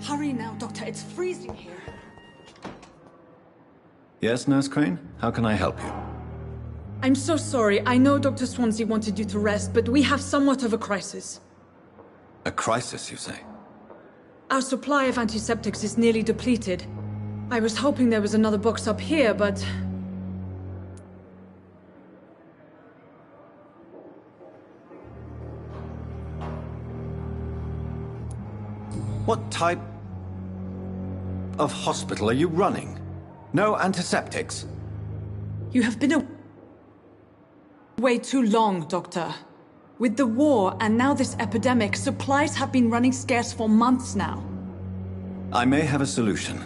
Hurry now, Doctor. It's freezing here. Yes, Nurse Crane? How can I help you? I'm so sorry. I know Dr. Swansea wanted you to rest, but we have somewhat of a crisis. A crisis, you say? Our supply of antiseptics is nearly depleted. I was hoping there was another box up here, but... What type of hospital are you running? No antiseptics? You have been away too long, Doctor. With the war and now this epidemic, supplies have been running scarce for months now. I may have a solution.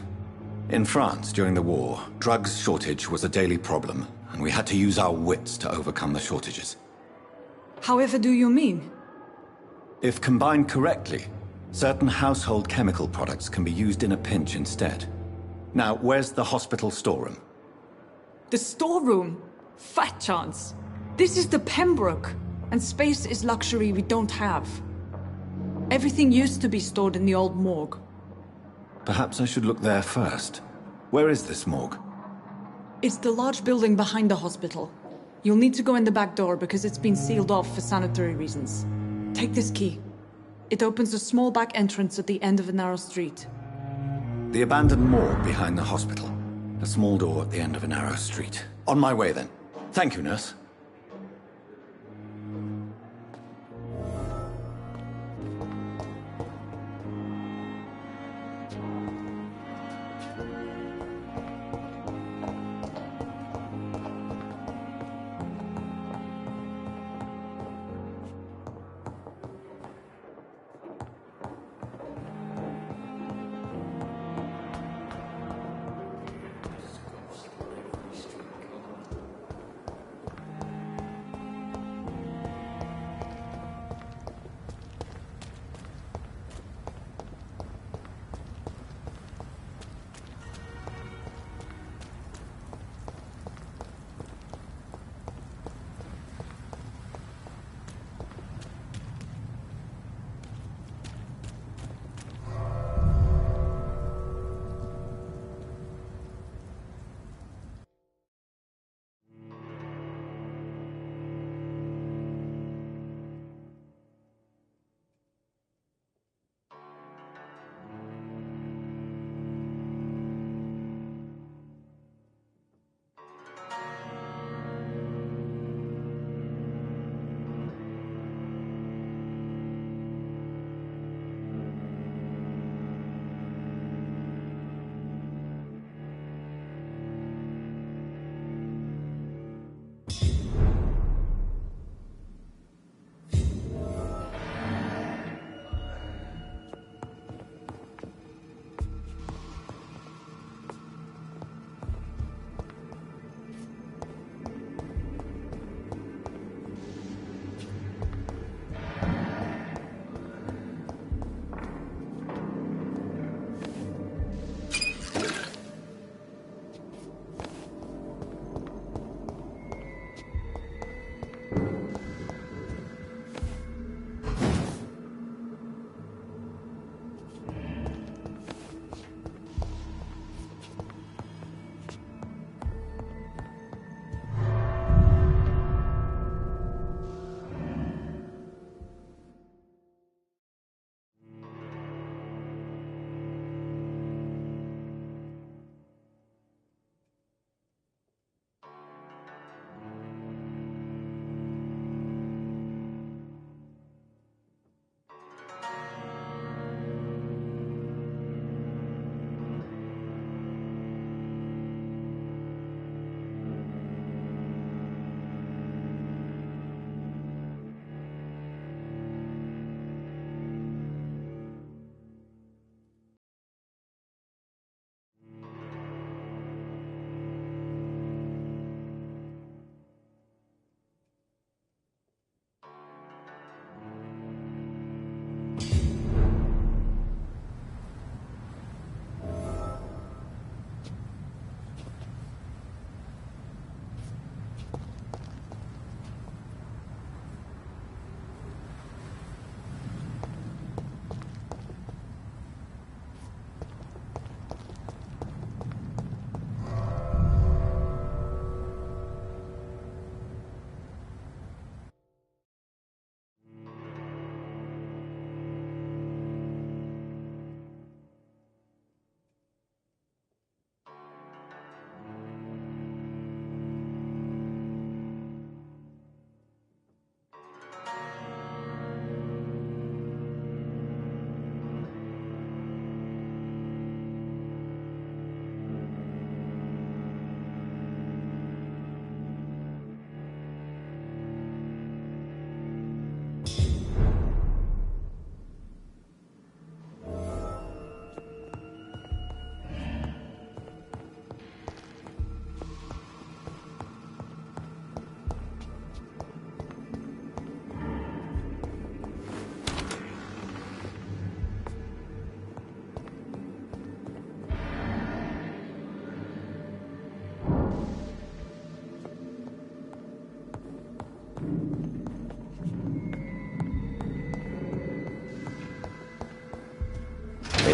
In France, during the war, drugs shortage was a daily problem, and we had to use our wits to overcome the shortages. However do you mean? If combined correctly, certain household chemical products can be used in a pinch instead. Now, where's the hospital storeroom? The storeroom? Fat chance. This is the Pembroke, and space is luxury we don't have. Everything used to be stored in the old morgue. Perhaps I should look there first. Where is this morgue? It's the large building behind the hospital. You'll need to go in the back door because it's been sealed off for sanitary reasons. Take this key. It opens a small back entrance at the end of a narrow street. The abandoned morgue behind the hospital. A small door at the end of a narrow street. On my way then. Thank you, nurse.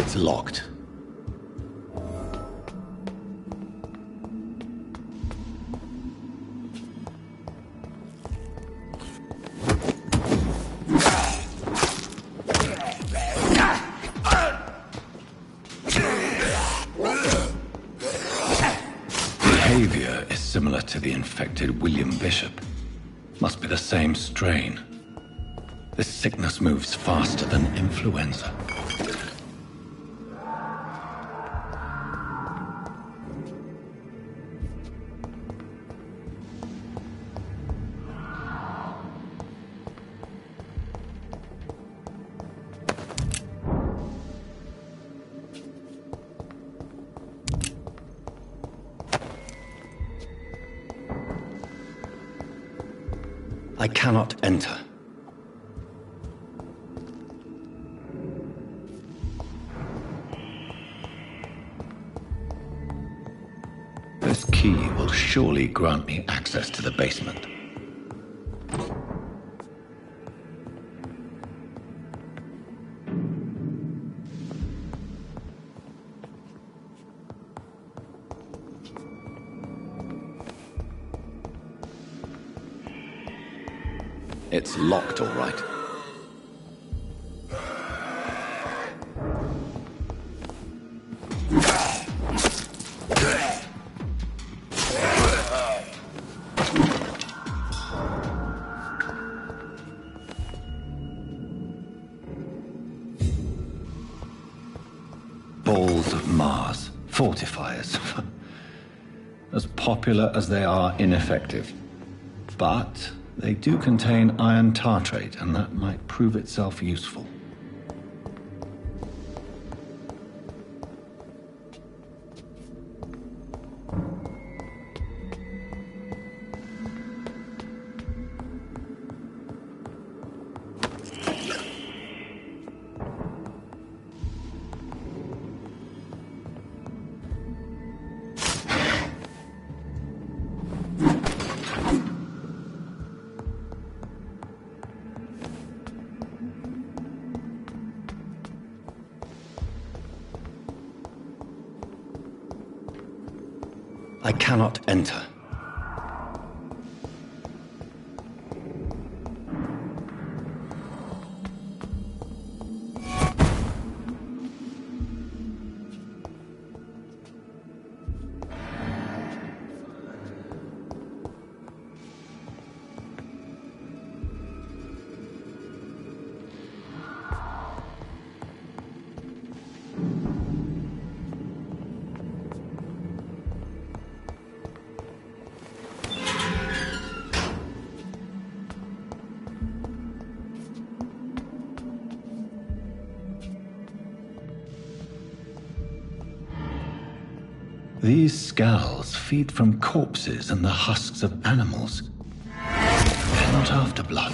It's locked. Behavior is similar to the infected William Bishop. Must be the same strain. This sickness moves faster than influenza. I cannot enter. This key will surely grant me access to the basement. It's locked, all right. Balls of Mars, fortifiers. As popular as they are ineffective. But they do contain iron tartrate, and that might prove itself useful. I cannot enter. These scowls feed from corpses and the husks of animals. They're not after blood.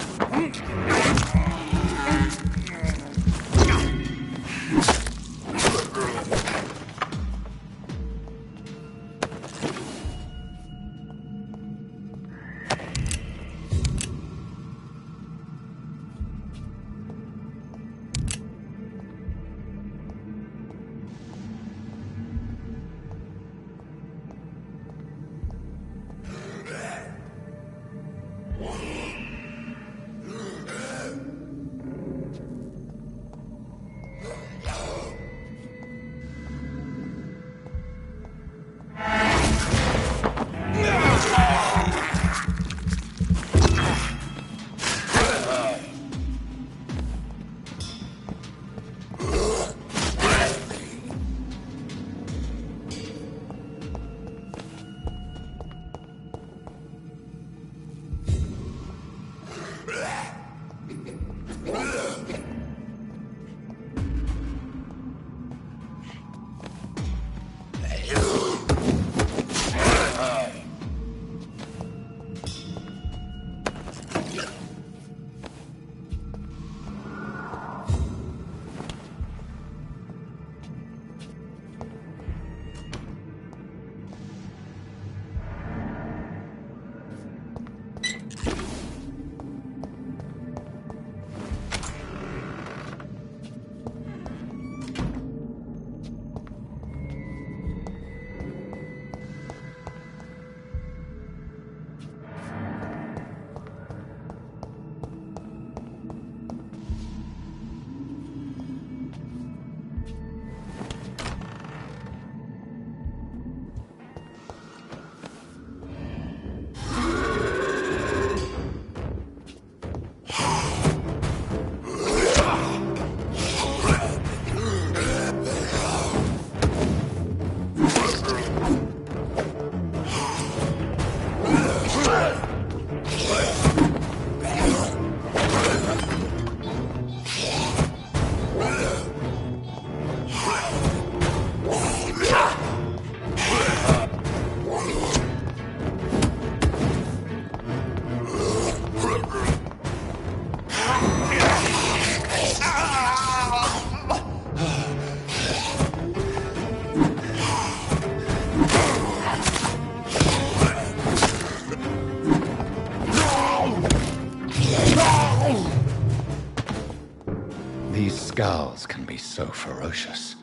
Skals can be so ferocious.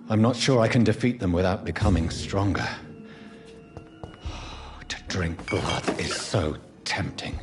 I'm not sure I can defeat them without becoming stronger. To drink blood is so tempting.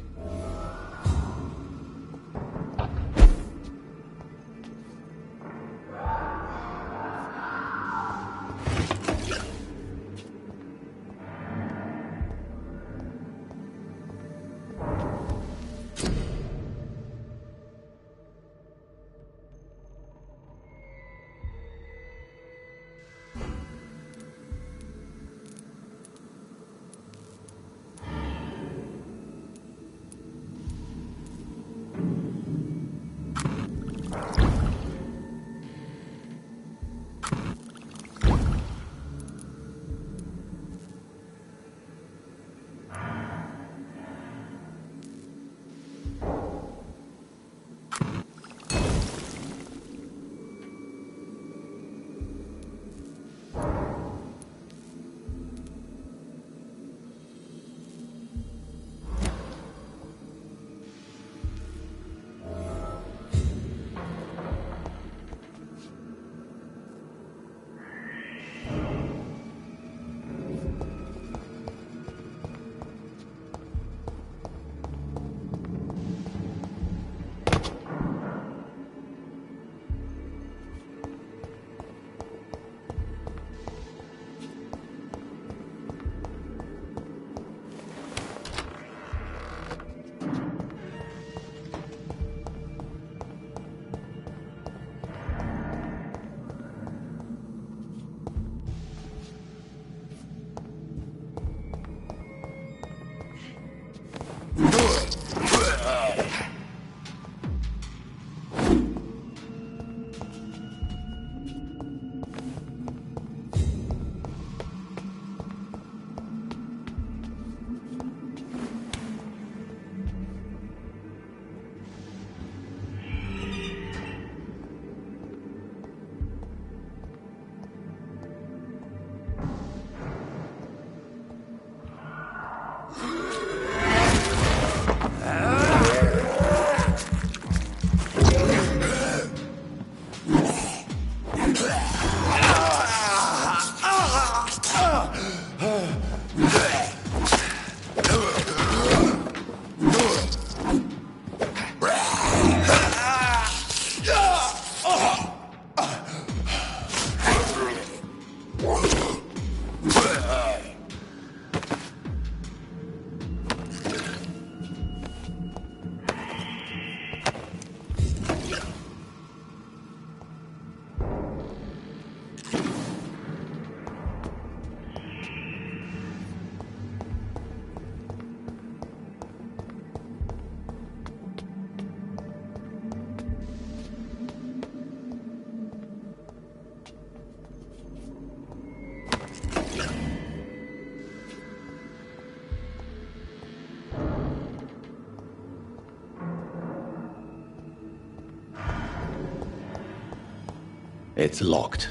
It's locked.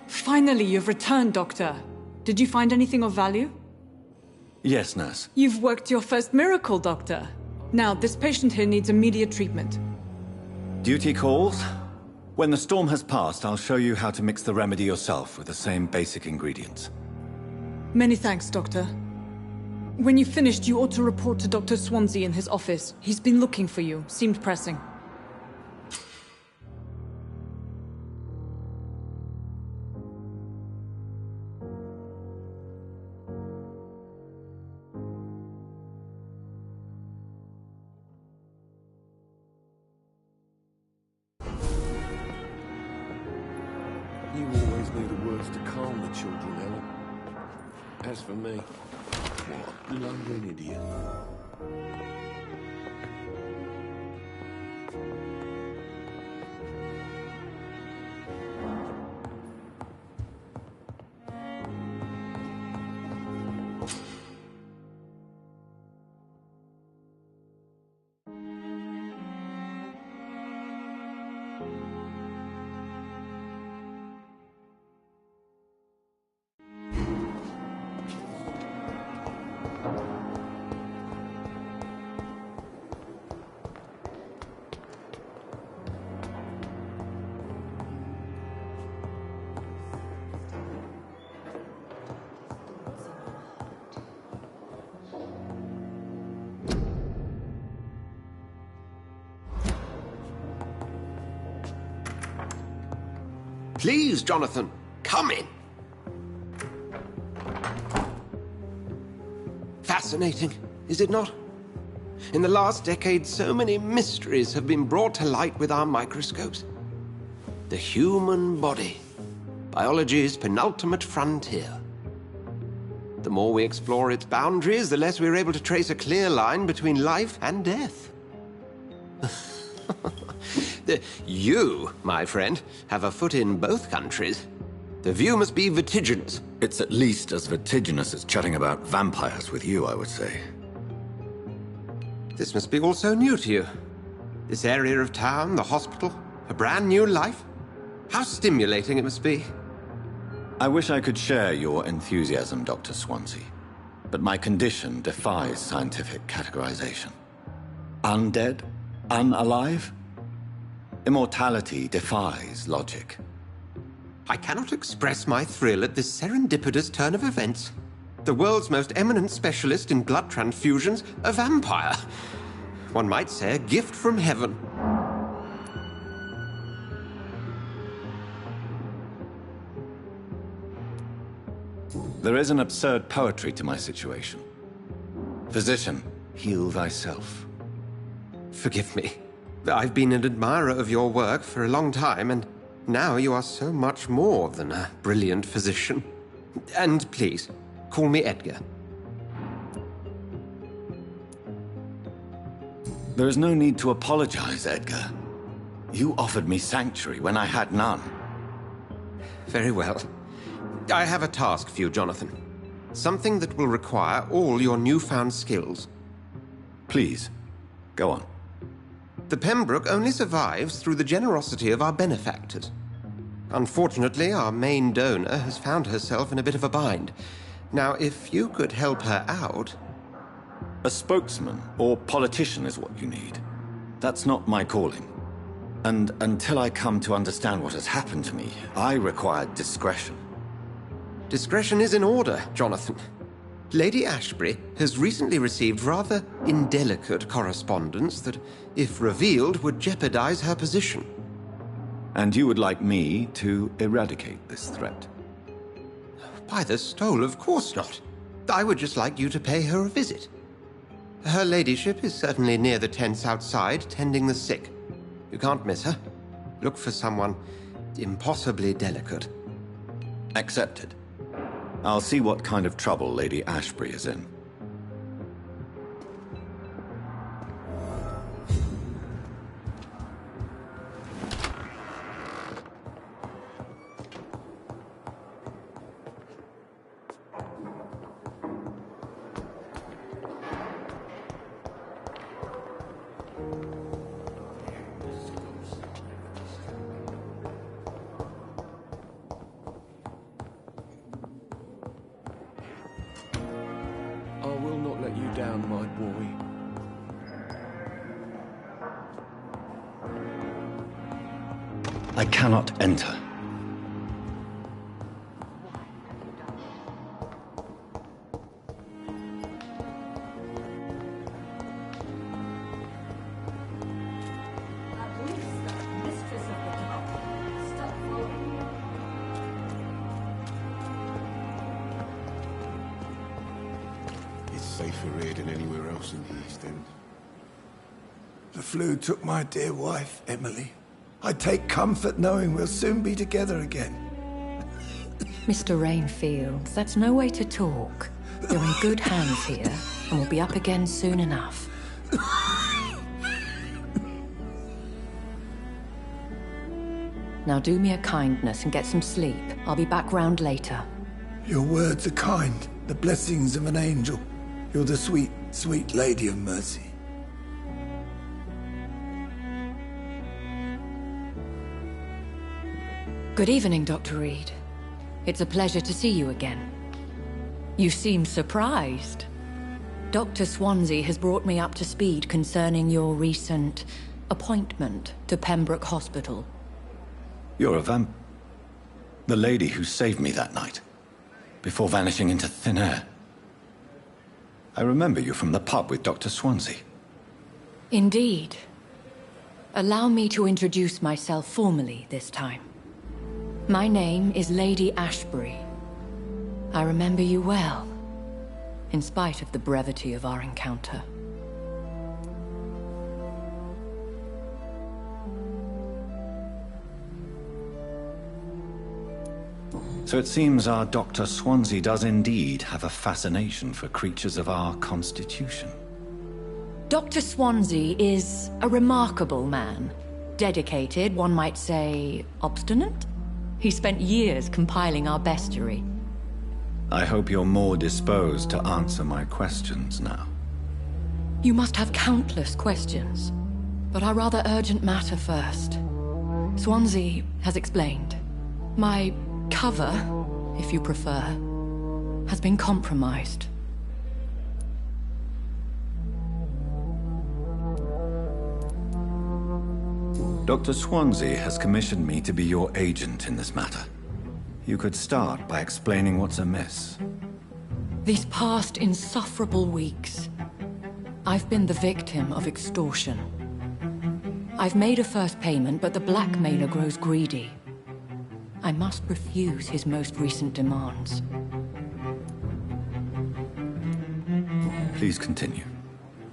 Finally, you've returned, Doctor. Did you find anything of value? Yes, nurse. You've worked your first miracle, Doctor. Now, this patient here needs immediate treatment. Duty calls. When the storm has passed, I'll show you how to mix the remedy yourself with the same basic ingredients. Many thanks, Doctor. When you've finished, you ought to report to Dr. Swansea in his office. He's been looking for you. Seemed pressing. You always knew the words to calm the children, Ellen. As for me, what a blundering idiot. Please, Jonathan, come in. Fascinating, is it not? In the last decade, so many mysteries have been brought to light with our microscopes. The human body, biology's penultimate frontier. The more we explore its boundaries, the less we're able to trace a clear line between life and death. You, my friend, have a foot in both countries. The view must be vertiginous. It's at least as vertiginous as chatting about vampires with you, I would say. This must be all so new to you. This area of town, the hospital, a brand new life. How stimulating it must be. I wish I could share your enthusiasm, Dr. Swansea, but my condition defies scientific categorization. Undead? Unalive? Immortality defies logic. I cannot express my thrill at this serendipitous turn of events. The world's most eminent specialist in blood transfusions, a vampire. One might say a gift from heaven. There is an absurd poetry to my situation. Physician, heal thyself. Forgive me. I've been an admirer of your work for a long time, and now you are so much more than a brilliant physician. And please, call me Edgar. There is no need to apologize, Edgar. You offered me sanctuary when I had none. Very well. I have a task for you, Jonathan. Something that will require all your newfound skills. Please, go on. The Pembroke only survives through the generosity of our benefactors. Unfortunately, our main donor has found herself in a bit of a bind. Now, if you could help her out... A spokesman or politician is what you need. That's not my calling. And until I come to understand what has happened to me, I require discretion. Discretion is in order, Jonathan. Lady Ashbury has recently received rather indelicate correspondence that, if revealed, would jeopardize her position. And you would like me to eradicate this threat? By the stole, of course not. I would just like you to pay her a visit. Her ladyship is certainly near the tents outside, tending the sick. You can't miss her. Look for someone impossibly delicate. Accepted. I'll see what kind of trouble Lady Ashbury is in. I will not let you down, my boy. I cannot enter. It's safer here than anywhere else in the East End. The flu took my dear wife, Emily. I take comfort knowing we'll soon be together again. Mr. Rainfield, that's no way to talk. You're in good hands here, and we'll be up again soon enough. Now do me a kindness and get some sleep. I'll be back round later. Your words are kind, the blessings of an angel. You're the sweet, sweet Lady of Mercy. Good evening, Dr. Reed. It's a pleasure to see you again. You seem surprised. Dr. Swansea has brought me up to speed concerning your recent appointment to Pembroke Hospital. You're a the lady who saved me that night, before vanishing into thin air. I remember you from the pub with Dr. Swansea. Indeed. Allow me to introduce myself formally this time. My name is Lady Ashbury. I remember you well, in spite of the brevity of our encounter. So it seems our Dr. Swansea does indeed have a fascination for creatures of our constitution. Dr. Swansea is a remarkable man. Dedicated, one might say, obstinate? He spent years compiling our bestiary. I hope you're more disposed to answer my questions now. You must have countless questions, but our rather urgent matter first. Swansea has explained. My cover, if you prefer, has been compromised. Dr. Swansea has commissioned me to be your agent in this matter. You could start by explaining what's amiss. These past insufferable weeks, I've been the victim of extortion. I've made a first payment, but the blackmailer grows greedy. I must refuse his most recent demands. Please continue.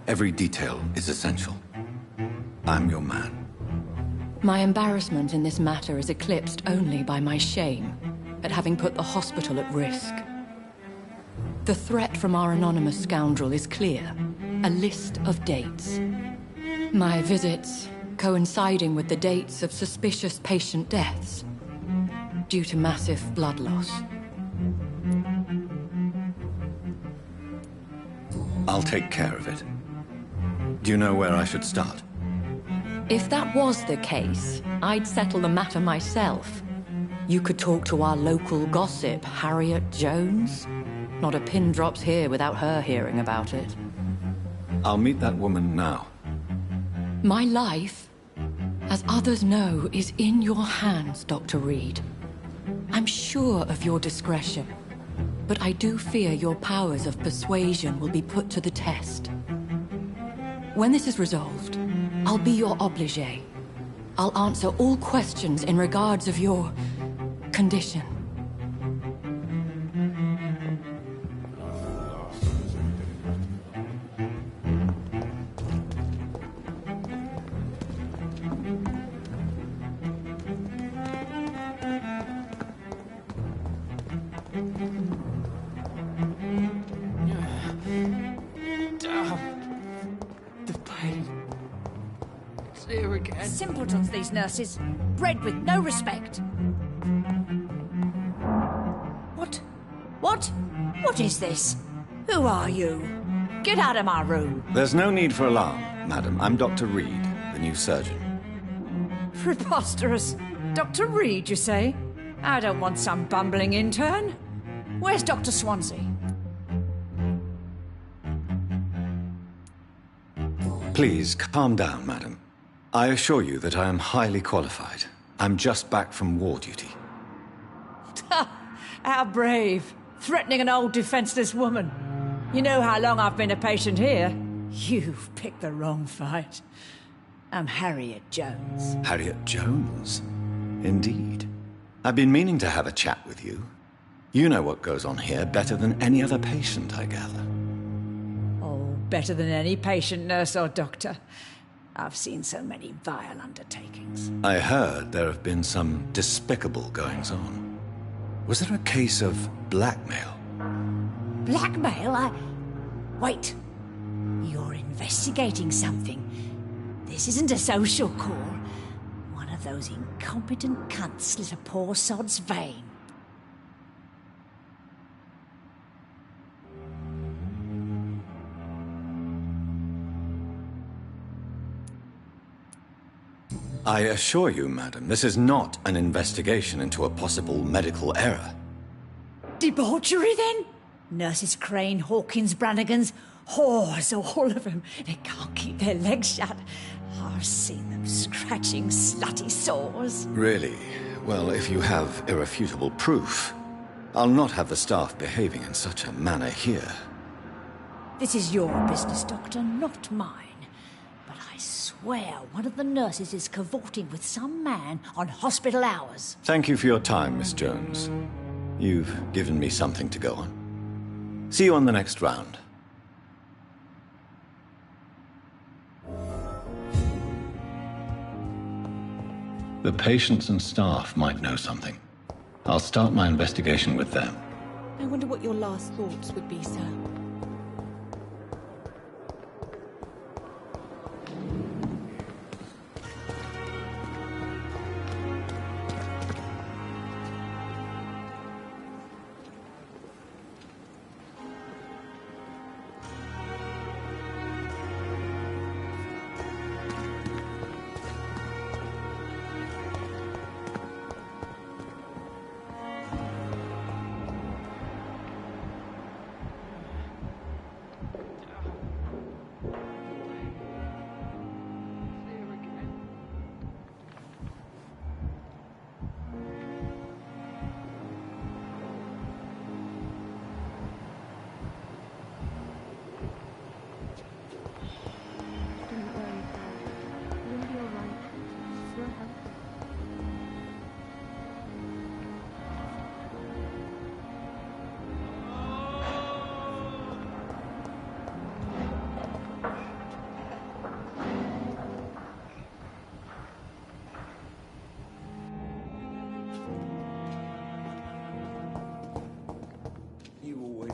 Every detail is essential. I'm your man. My embarrassment in this matter is eclipsed only by my shame at having put the hospital at risk. The threat from our anonymous scoundrel is clear. A list of dates. My visits coinciding with the dates of suspicious patient deaths due to massive blood loss. I'll take care of it. Do you know where I should start? If that was the case, I'd settle the matter myself. You could talk to our local gossip, Harriet Jones. Not a pin drops here without her hearing about it. I'll meet that woman now. My life, as others know, is in your hands, Dr. Reed. I'm sure of your discretion, but I do fear your powers of persuasion will be put to the test. When this is resolved, I'll be your obligé. I'll answer all questions in regards of your condition. simpletons, these nurses. Bred with no respect. What? What? What is this? Who are you? Get out of my room. There's no need for alarm, madam. I'm Dr. Reed, the new surgeon. Preposterous. Dr. Reed, you say? I don't want some bumbling intern. Where's Dr. Swansea? Please, calm down, madam. I assure you that I am highly qualified. I'm just back from war duty. How brave. Threatening an old defenseless woman. You know how long I've been a patient here? You've picked the wrong fight. I'm Harriet Jones. Harriet Jones? Indeed. I've been meaning to have a chat with you. You know what goes on here better than any other patient, I gather. Oh, better than any patient, nurse or doctor. I've seen so many vile undertakings. I heard there have been some despicable goings-on. Was there a case of blackmail? Blackmail? Wait. You're investigating something. This isn't a social call. One of those incompetent cunts slit a poor sod's vein. I assure you, madam, this is not an investigation into a possible medical error. Debauchery, then? Nurses Crane, Hawkins, Brannigans, whores, all of them. They can't keep their legs shut. I've seen them scratching slutty sores. Really? Well, if you have irrefutable proof, I'll not have the staff behaving in such a manner here. This is your business, Doctor, not mine. But I swear one of the nurses is cavorting with some man on hospital hours. Thank you for your time, Miss Jones. You've given me something to go on. See you on the next round. The patients and staff might know something. I'll start my investigation with them. I wonder what your last thoughts would be, sir.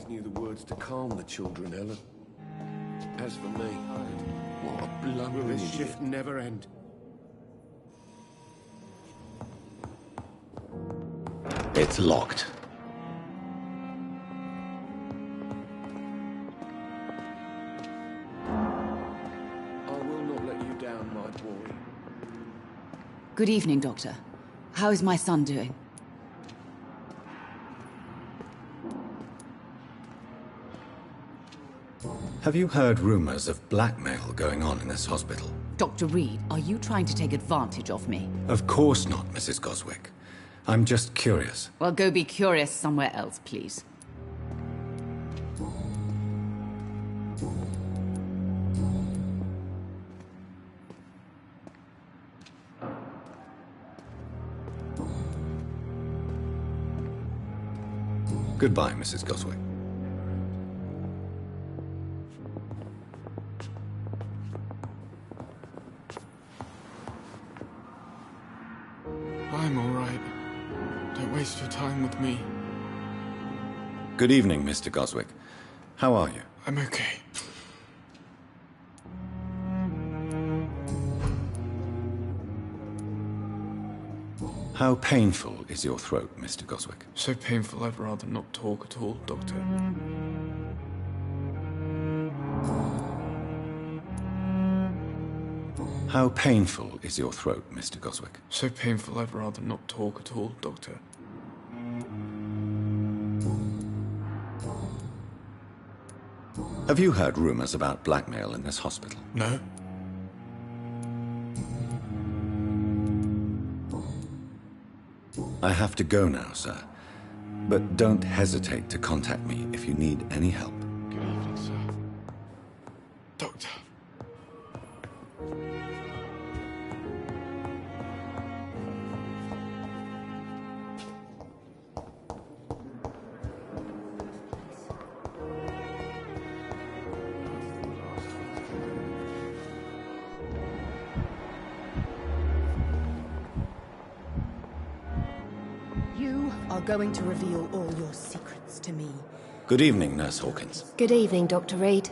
Knew the words to calm the children, Ellen. As for me, what a blundering idiot. This shift never end. It's locked. I will not let you down, my boy. Good evening, Doctor. How is my son doing? Have you heard rumors of blackmail going on in this hospital? Dr. Reed, are you trying to take advantage of me? Of course not, Mrs. Goswick. I'm just curious. Well, go be curious somewhere else, please. Goodbye, Mrs. Goswick. I'm all right. Don't waste your time with me. Good evening, Mr. Goswick. How are you? I'm okay. How painful is your throat, Mr. Goswick? So painful I'd rather not talk at all, Doctor. How painful is your throat, Mr. Goswick? So painful I'd rather not talk at all, Doctor. Have you heard rumors about blackmail in this hospital? No? I have to go now, sir. But don't hesitate to contact me if you need any help. Good evening, sir. Doctor. You are going to reveal all your secrets to me. Good evening, Nurse Hawkins. Good evening, Dr. Reed.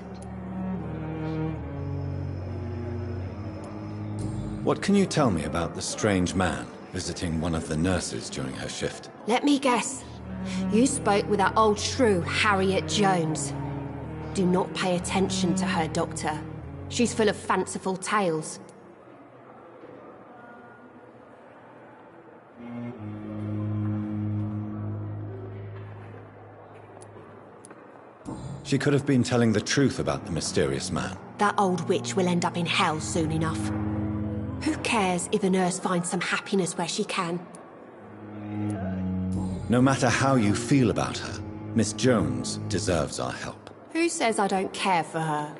What can you tell me about the strange man visiting one of the nurses during her shift? Let me guess. You spoke with that old shrew, Harriet Jones. Do not pay attention to her, Doctor. She's full of fanciful tales. She could have been telling the truth about the mysterious man. That old witch will end up in hell soon enough. Who cares if a nurse finds some happiness where she can? No matter how you feel about her, Miss Jones deserves our help. Who says I don't care for her?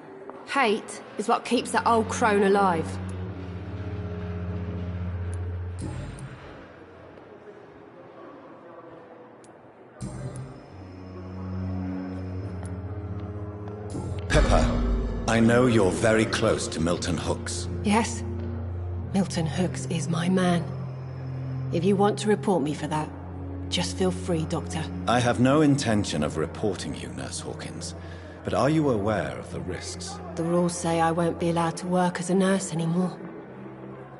Hate is what keeps that old crone alive. Pepper, I know you're very close to Milton Hooks. Yes? Milton Hooks is my man. If you want to report me for that, just feel free, Doctor. I have no intention of reporting you, Nurse Hawkins. But are you aware of the risks? The rules say I won't be allowed to work as a nurse anymore.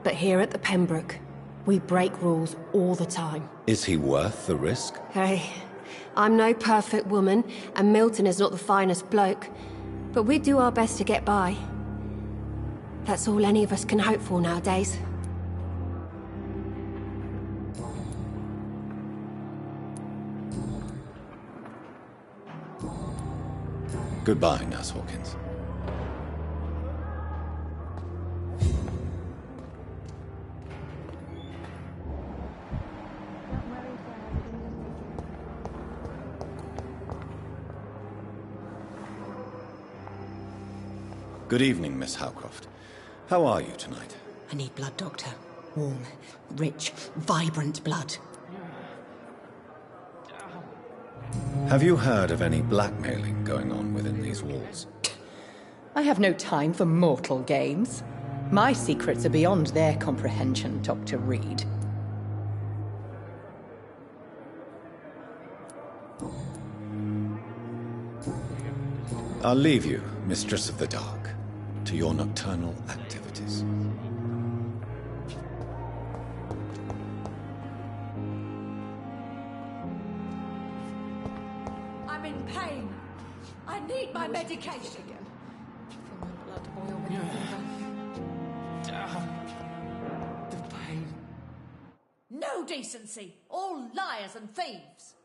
But here at the Pembroke, we break rules all the time. Is he worth the risk? Hey, I'm no perfect woman, and Milton is not the finest bloke. But we do our best to get by. That's all any of us can hope for nowadays. Goodbye, Nurse Hawkins. Good evening, Miss Howcroft. How are you tonight? I need blood, Doctor. Warm, rich, vibrant blood. Have you heard of any blackmailing going on within these walls? I have no time for mortal games. My secrets are beyond their comprehension, Dr. Reed. I'll leave you, Mistress of the Dark, to your nocturnal activities. I'm in pain. I need my medication. Feel my blood boil with the The pain. No decency. All liars and thieves.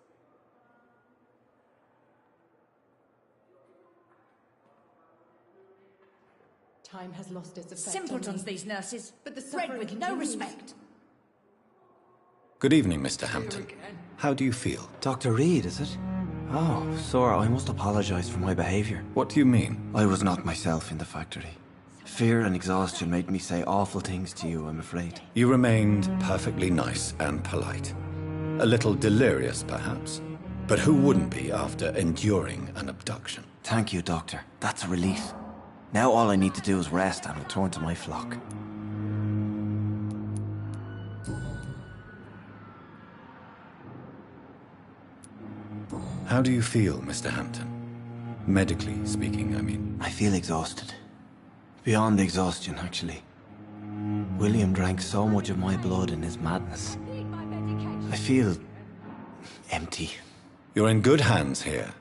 Time has lost its effect. Simpletons, on me. these nurses. But the bred suffering with no continues. respect. Good evening, Mr. Hampton. How do you feel? Dr. Reed, is it? Oh, sir, I must apologize for my behavior. What do you mean? I was not myself in the factory. Fear and exhaustion made me say awful things to you, I'm afraid. You remained perfectly nice and polite. A little delirious, perhaps. But who wouldn't be after enduring an abduction? Thank you, Doctor. That's a relief. Now all I need to do is rest and return to my flock. How do you feel, Mr. Hampton? Medically speaking, I mean. I feel exhausted. Beyond exhaustion, actually. William drank so much of my blood in his madness. I feel empty. You're in good hands here.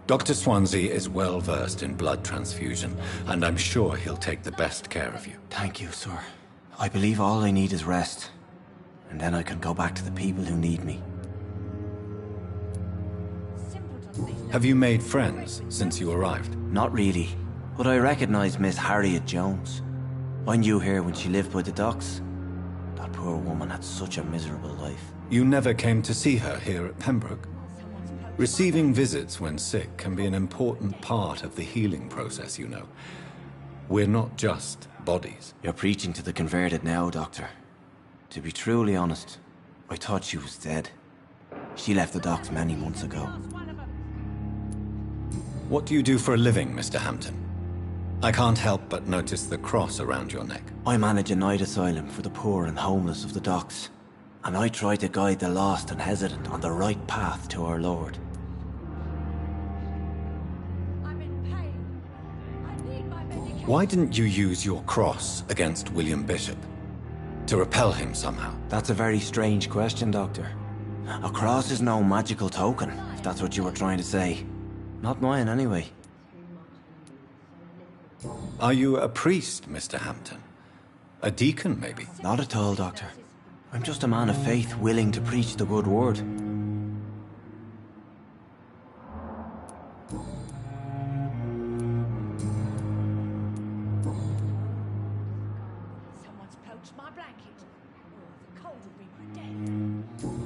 Dr. Swansea is well versed in blood transfusion, and I'm sure he'll take the best care of you. Thank you, sir. I believe all I need is rest. And then I can go back to the people who need me. Have you made friends since you arrived? Not really, but I recognize Miss Harriet Jones. I knew her when she lived by the docks. That poor woman had such a miserable life. You never came to see her here at Pembroke? Receiving visits when sick can be an important part of the healing process, you know. We're not just bodies. You're preaching to the converted now, Doctor. To be truly honest, I thought she was dead. She left the docks many months ago. What do you do for a living, Mr. Hampton? I can't help but notice the cross around your neck. I manage a night asylum for the poor and homeless of the docks. And I try to guide the lost and hesitant on the right path to our Lord. Why didn't you use your cross against William Bishop? To repel him somehow? That's a very strange question, Doctor. A cross is no magical token, if that's what you were trying to say. Not mine, anyway. Are you a priest, Mr. Hampton? A deacon, maybe? Not at all, Doctor. I'm just a man of faith willing to preach the good word.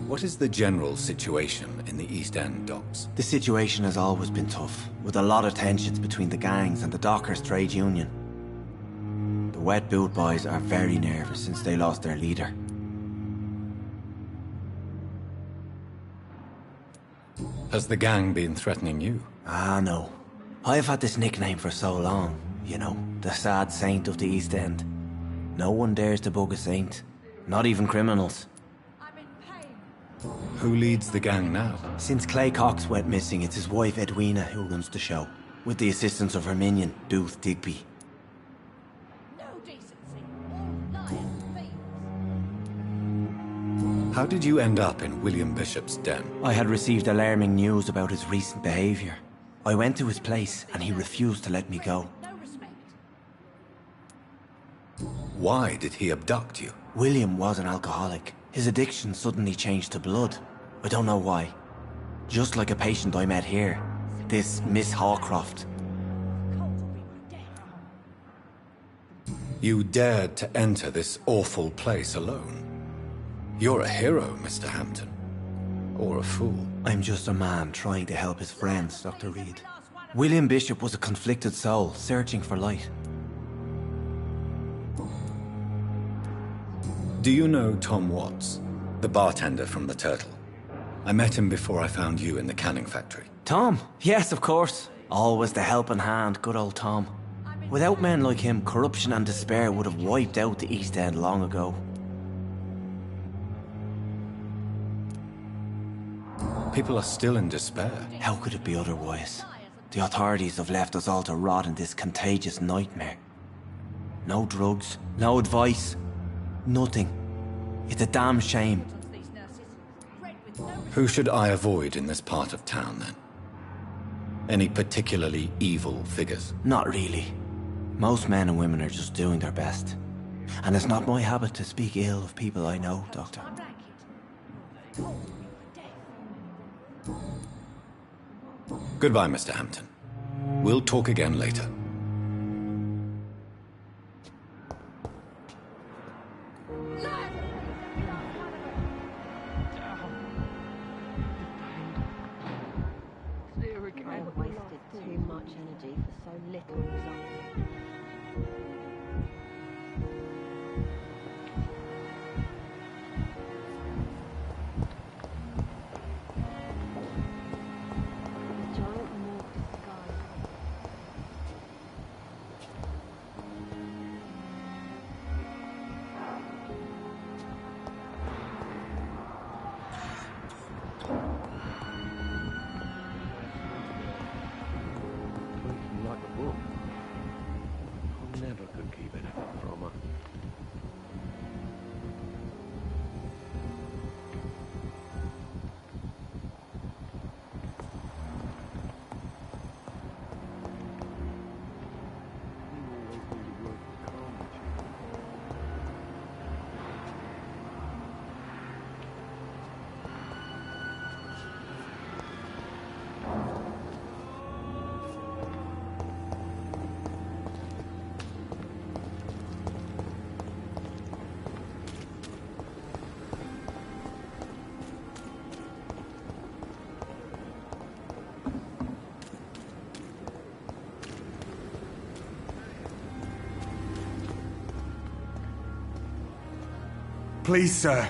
What is the general situation in the East End docks? The situation has always been tough, with a lot of tensions between the gangs and the Dockers' trade union. The wet boot boys are very nervous since they lost their leader. Has the gang been threatening you? Ah, no. I've had this nickname for so long. You know, the sad saint of the East End. No one dares to bug a saint. Not even criminals. Who leads the gang now? Since Clay Cox went missing, it's his wife Edwina who runs the show, with the assistance of her minion, Booth Digby. How did you end up in William Bishop's den? I had received alarming news about his recent behavior. I went to his place and he refused to let me go. Why did he abduct you? William was an alcoholic. His addiction suddenly changed to blood. I don't know why. Just like a patient I met here. This Miss Hawcroft. You dared to enter this awful place alone. You're a hero, Mr. Hampton. Or a fool. I'm just a man trying to help his friends, Dr. Reed. William Bishop was a conflicted soul, searching for light. Do you know Tom Watts, the bartender from the Turtle? I met him before I found you in the canning factory. Tom? Yes, of course. Always the helping hand, good old Tom. Without men like him, corruption and despair would have wiped out the East End long ago. People are still in despair. How could it be otherwise? The authorities have left us all to rot in this contagious nightmare. No drugs, no advice. Nothing. It's a damn shame. Who should I avoid in this part of town, then? Any particularly evil figures? Not really. Most men and women are just doing their best. And it's not my habit to speak ill of people I know, Doctor. Goodbye, Mr. Hampton. We'll talk again later. I've wasted too much energy for so little result. Please, sir.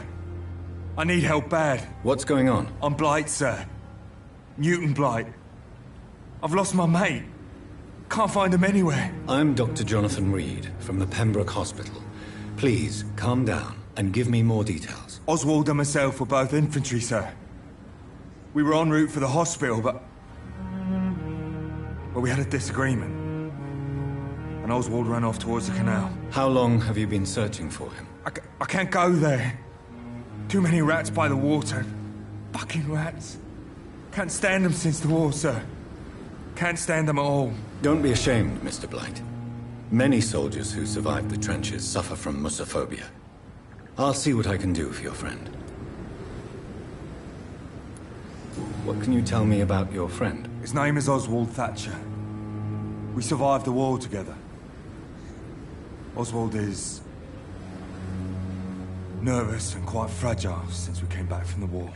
I need help bad. What's going on? I'm Blight, sir. Newton Blight. I've lost my mate. Can't find him anywhere. I'm Dr. Jonathan Reed from the Pembroke Hospital. Please, calm down and give me more details. Oswald and myself were both infantry, sir. We were en route for the hospital, but we had a disagreement. And Oswald ran off towards the canal. How long have you been searching for him? I can't go there. Too many rats by the water. Fucking rats. Can't stand them since the war, sir. Can't stand them at all. Don't be ashamed, Mr. Blight. Many soldiers who survived the trenches suffer from musophobia. I'll see what I can do for your friend. What can you tell me about your friend? His name is Oswald Thatcher. We survived the war together. Oswald is nervous and quite fragile since we came back from the war.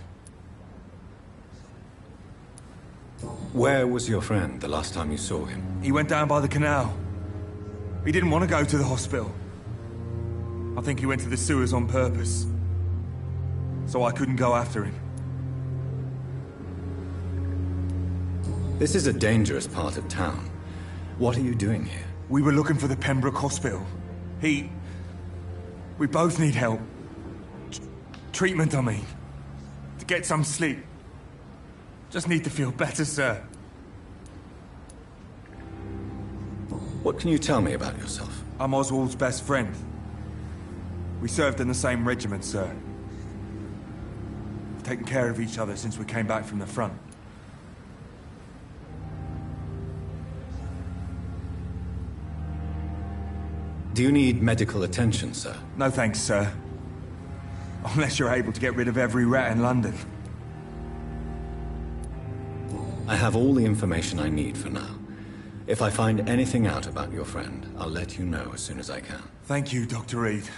Where was your friend the last time you saw him? He went down by the canal. He didn't want to go to the hospital. I think he went to the sewers on purpose. So I couldn't go after him. This is a dangerous part of town. What are you doing here? We were looking for the Pembroke Hospital. We both need help. Treatment, I mean. To get some sleep. Just need to feel better, sir. What can you tell me about yourself? I'm Oswald's best friend. We served in the same regiment, sir. We've taken care of each other since we came back from the front. Do you need medical attention, sir? No thanks, sir. Unless you're able to get rid of every rat in London. I have all the information I need for now. If I find anything out about your friend, I'll let you know as soon as I can. Thank you, Dr. Reed.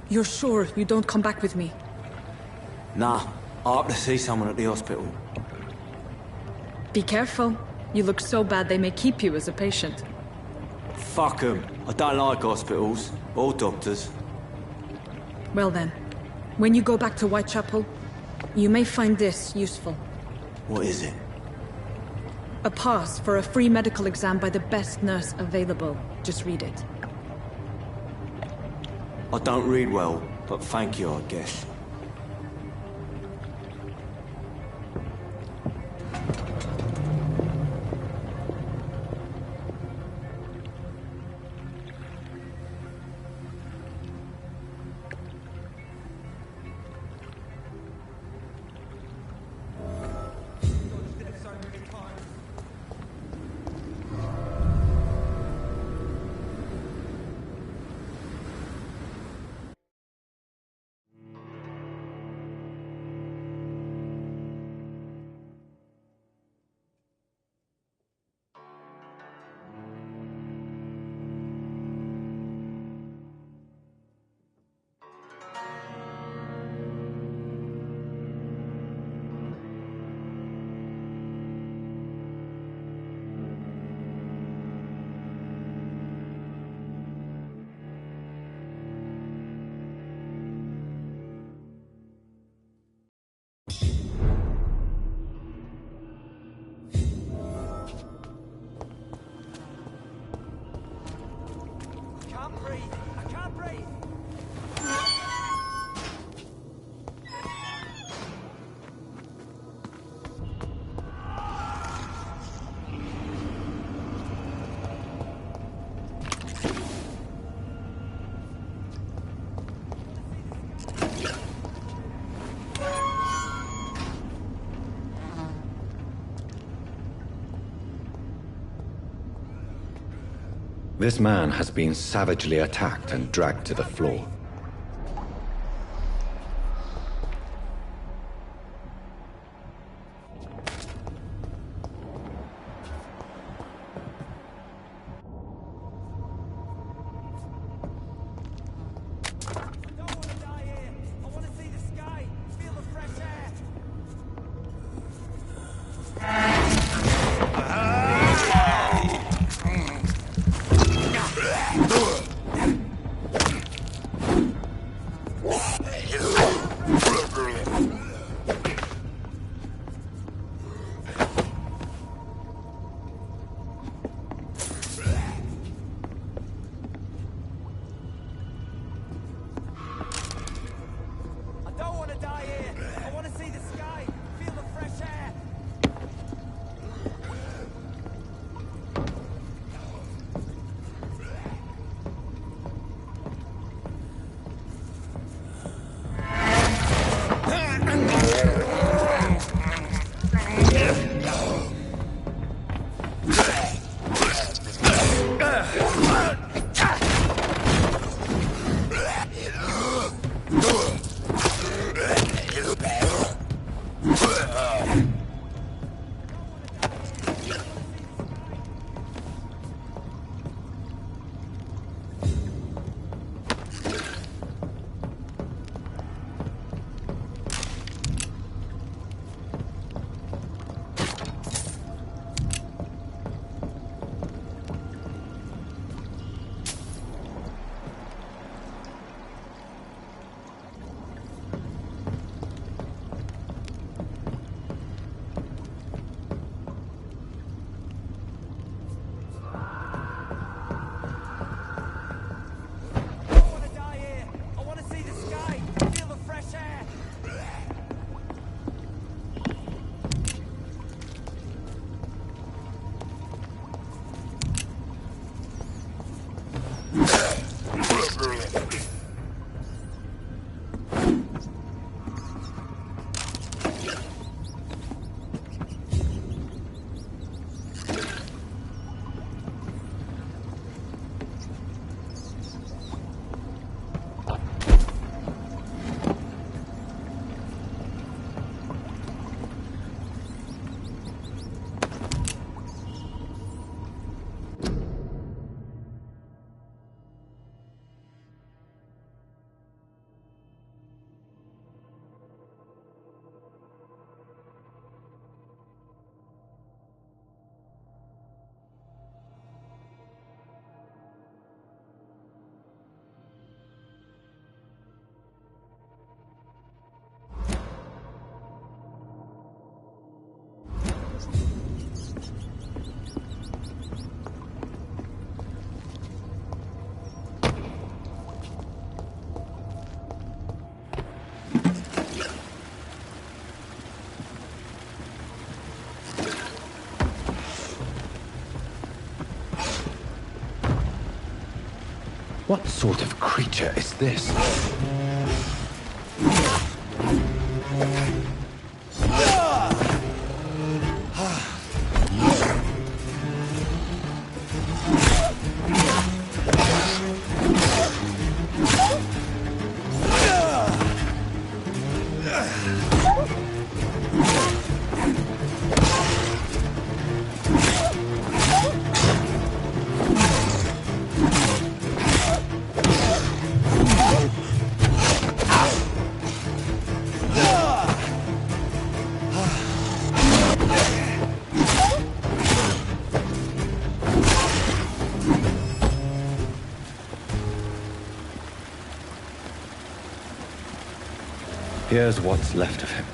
You're sure you don't come back with me? Nah, I have to see someone at the hospital. Be careful. You look so bad they may keep you as a patient. Fuck 'em. I don't like hospitals, or doctors. Well then, when you go back to Whitechapel, you may find this useful. What is it? A pass for a free medical exam by the best nurse available. Just read it. I don't read well, but thank you, I guess. This man has been savagely attacked and dragged to the floor. What sort of creature is this? Here's what's left of him.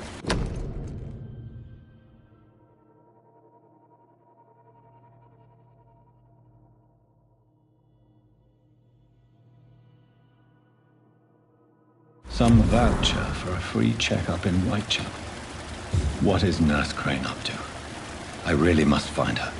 Some voucher for a free checkup in Whitechapel. What is Nurse Crane up to? I really must find her.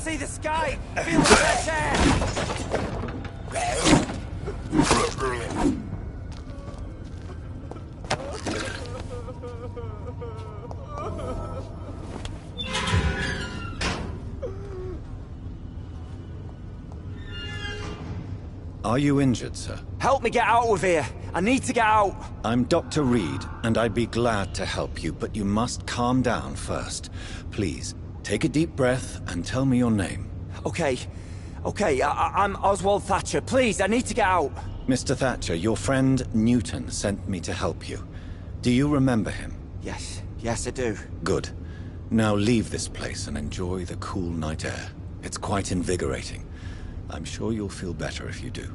see the sky! Feel the fresh air! Are you injured, sir? Help me get out of here! I need to get out! I'm Dr. Reed, and I'd be glad to help you, but you must calm down first. Please, take a deep breath and tell me your name. Okay. I'm Oswald Thatcher. Please, I need to get out. Mr. Thatcher, your friend Newton sent me to help you. Do you remember him? Yes, I do. Good. Now leave this place and enjoy the cool night air. It's quite invigorating. I'm sure you'll feel better if you do.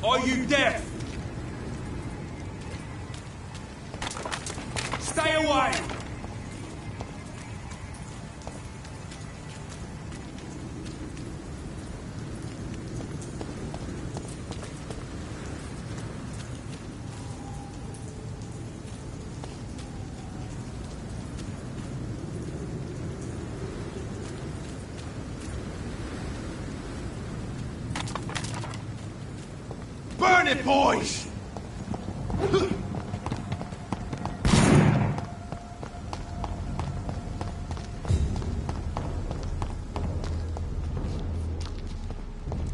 Are you deaf? Stay away! Burn it, boys!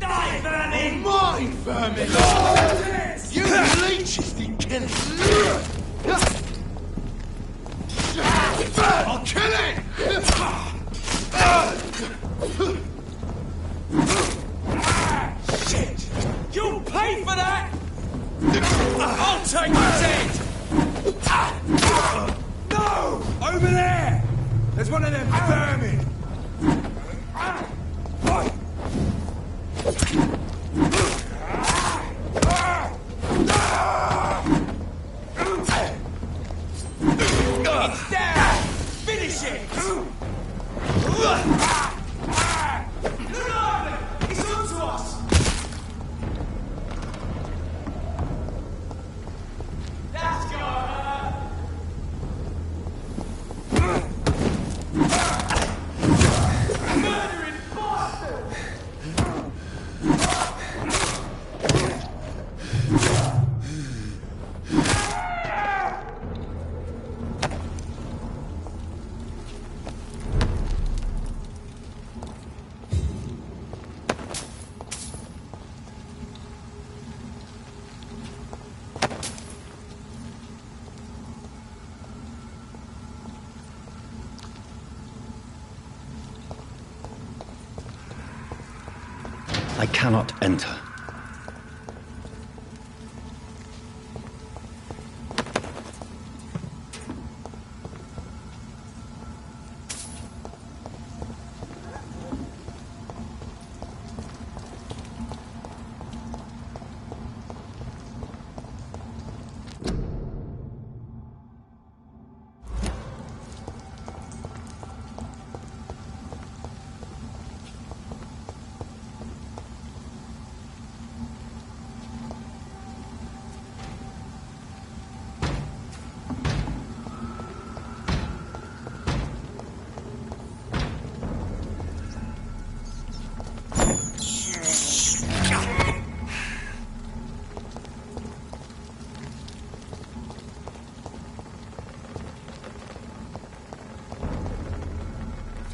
Die, vermin! Mine, vermin! You leeches didn't kill it! I'll kill it! Shit! You'll pay for that! I'll take your head! No! Over there! There's one of them vermin! It's down! Finish it! It's on to us! That's gonna murdering bastard! cannot enter.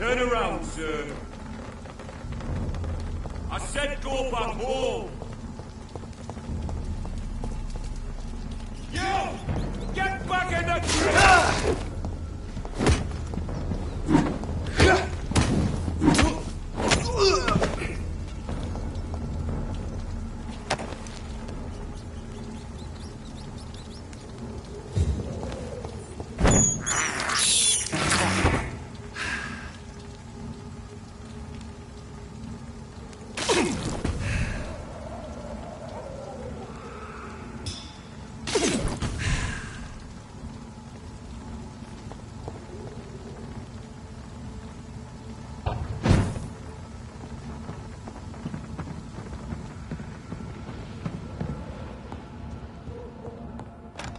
Turn around, sir. I said go back home. You! Get back in the tree!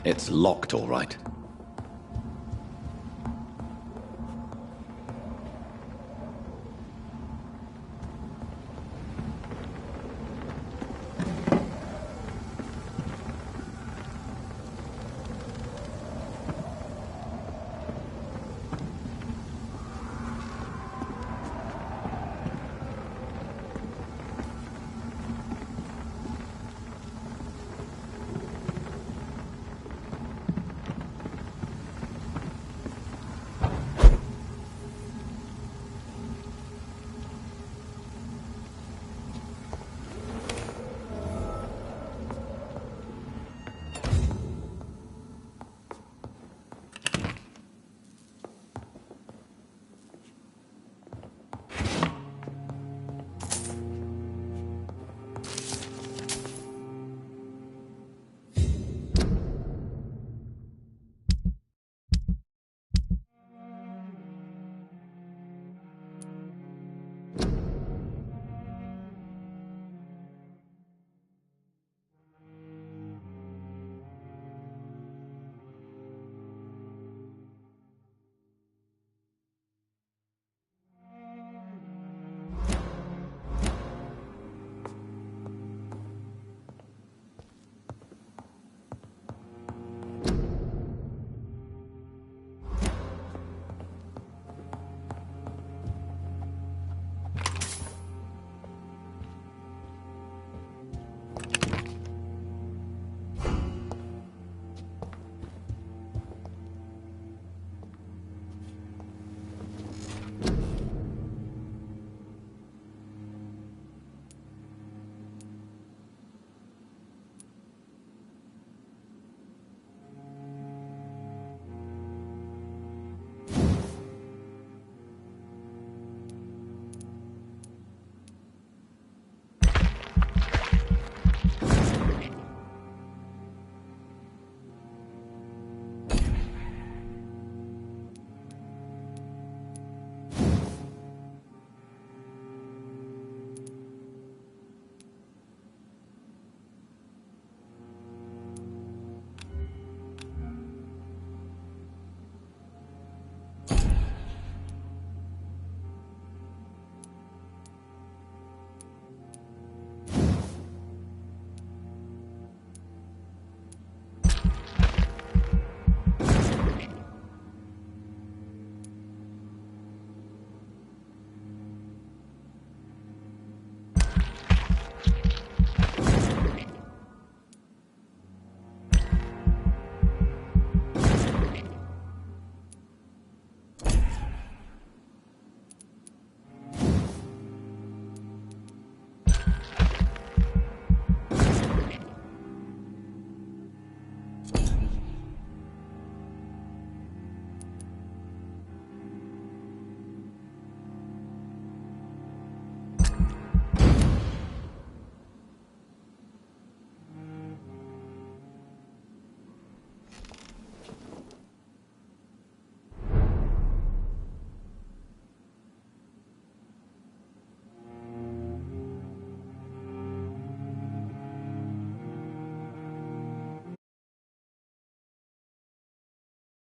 It's locked, all right.